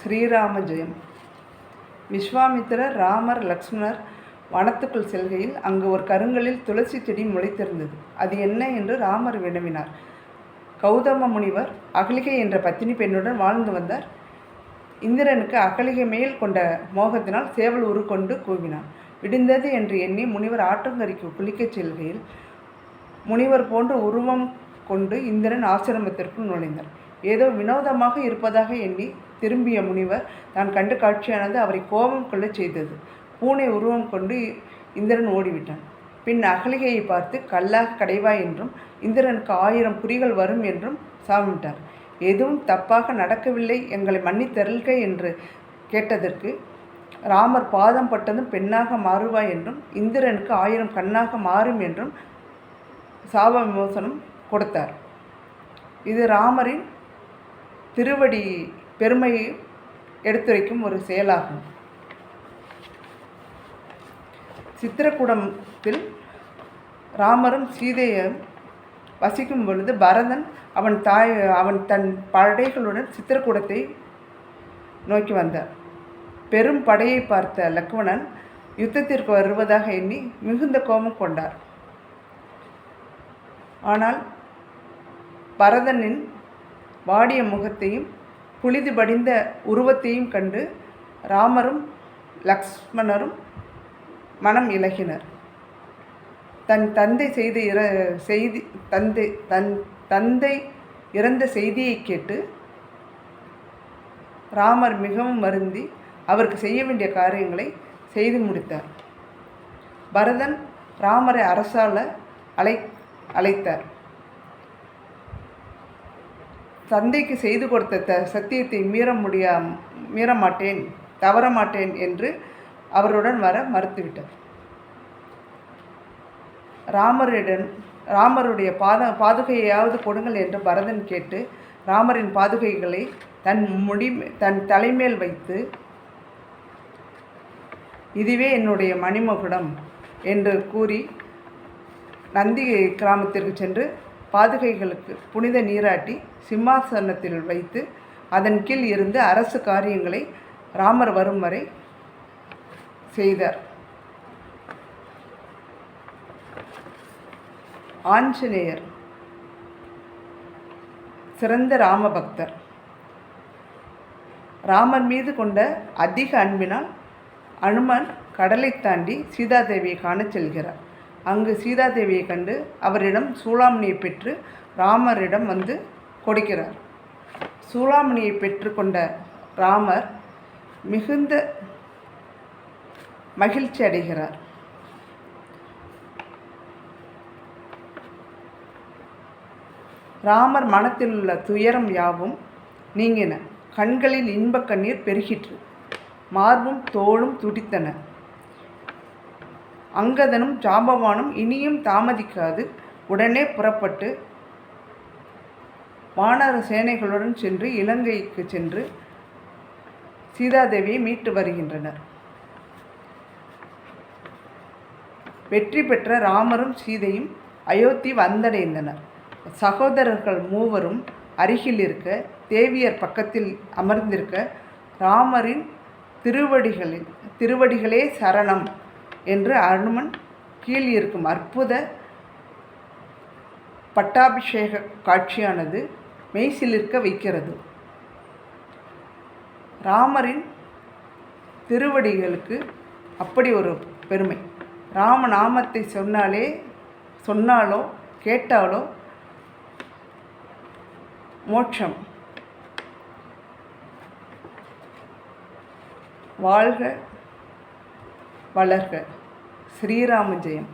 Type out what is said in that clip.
ஸ்ரீராம ஜெயம். விஸ்வாமித்திரர், ராமர், லக்ஷ்மணர் வனத்துக்குள் செல்கையில் அங்கு ஒரு கருங்கலில் துளசி செடி முளைத்திருந்தது. அது என்ன என்று ராமர் வினவினார். கௌதம முனிவர் அகலிகை என்ற பத்தினி பெண்ணுடன் வாழ்ந்து வந்தார். இந்திரனுக்கு அகலிகை மேல் கொண்ட மோகத்தினால் சேவல் உருக்கொண்டு கூவினான். விடிந்தது என்று எண்ணி முனிவர் ஆற்றங்கரைக்கு குளிக்கச் செல்கையில் முனிவர் போன்ற உருவம் கொண்டு இந்திரன் ஆசிரமத்திற்குள் நுழைந்தார். ஏதோ வினோதமாக இருப்பதாக எண்ணி திரும்பிய முனிவர் தான் கண்டு காட்சியானது அவரை கோபம் கொள்ளச் செய்தது. பூனை உருவம் கொண்டு இந்திரன் ஓடிவிட்டான். பின் அகலிகையை பார்த்து கல்லாக கடைவாய் என்றும் இந்திரனுக்கு 1000 குறிகள் வரும் என்றும் சாபமிட்டார். எதுவும் தப்பாக நடக்கவில்லை, எங்களை மன்னித்தருள்க என்று கேட்டதற்கு ராமர் பாதம் பட்டதும் பெண்ணாக மாறுவாய் என்றும் இந்திரனுக்கு 1000 கண்ணாக மாறும் என்றும் சாப விமோசனம் கொடுத்தார். இது ராமரின் திருவடி பெருமையை எடுத்துரைக்கும் ஒரு செயலாகும். சித்திரக்கூடத்தில் ராமரும் சீதையும் வசிக்கும் பொழுது பரதன் அவன் தன் படைகளுடன் சித்திரக்கூடத்தை நோக்கி வந்தார். பெரும் படையை பார்த்த லக்ஷ்மணன் யுத்தத்திற்கு வருவதாக எண்ணி மிகுந்த கோபம் கொண்டார். ஆனால் பரதனின் வாடிய முகத்தையும் புழுதி படிந்த உருவத்தையும் கண்டு ராமரும் லக்ஷ்மணரும் மனம் இளகினர். தன் தந்தை இறந்த செய்தியை கேட்டு ராமர் மிகவும் வருந்தி அவருக்கு செய்ய வேண்டிய காரியங்களை செய்து முடித்தார். பரதன் ராமரை அரசாள அழைத்தார். தந்தைக்கு செய்து கொடுத்த சத்தியத்தை மீறமாட்டேன், தவறமாட்டேன் என்று அவருடன் வர மறுத்துவிட்டார். ராமருடைய பாதுகையாவது கொடுங்கள் என்று பரதன் கேட்டு ராமரின் பாதுகைகளை தன் தலைமேல் வைத்து, இதுவே என்னுடைய மணிமகுடம் என்று கூறி நந்தி கிராமத்திற்கு சென்று பாதுகைகளுக்கு புனித நீராட்டி சிம்மாசனத்தில் வைத்து அதன் கீழ் இருந்து அரசு காரியங்களை ராமர் வரும் வரை செய்தார். ஆஞ்சநேயர் சிறந்த ராமபக்தர். ராமர் மீது கொண்ட அதிக அன்பினால் அனுமன் கடலை தாண்டி சீதாதேவியை காணச் செல்கிறார். அங்கு சீதாதேவியை கண்டு அவரிடம் சூளாமணியை பெற்று ராமரிடம் வந்து கொடுக்கிறார். சூளாமணியை பெற்றுக்கொண்ட ராமர் மிகுந்த மகிழ்ச்சி அடைகிறார். ராமர் மனத்தில் உள்ள துயரம் யாவும் நீங்கின. கண்களில் இன்பக் கண்ணீர் பெருகிற்று. மார்பும் தோளும் துடித்தன. அங்கதனும் ஜாம்பவானும் இனியும் தாமதிக்காது உடனே புறப்பட்டு வானர சேனைகளுடன் சென்று இலங்கைக்கு சென்று சீதாதேவியை மீட்டு வருகின்றனர். வெற்றி பெற்ற ராமரும் சீதையும் அயோத்தி வந்தடைந்தனர். சகோதரர்கள் மூவரும் அருகில் இருக்க, தேவியர் பக்கத்தில் அமர்ந்திருக்க, ராமரின் திருவடிகளே சரணம் என்று அனுமன் கீழ் இருக்கும் அற்புத பட்டாபிஷேக காட்சியானது மெய்சிலிருக்க வைக்கிறது. ராமரின் திருவடிகளுக்கு அப்படி ஒரு பெருமை. ராமநாமத்தை சொன்னாலோ கேட்டாலோ மோட்சம். வாழ்க வளர்க. ஸ்ரீராம ஜெயம்.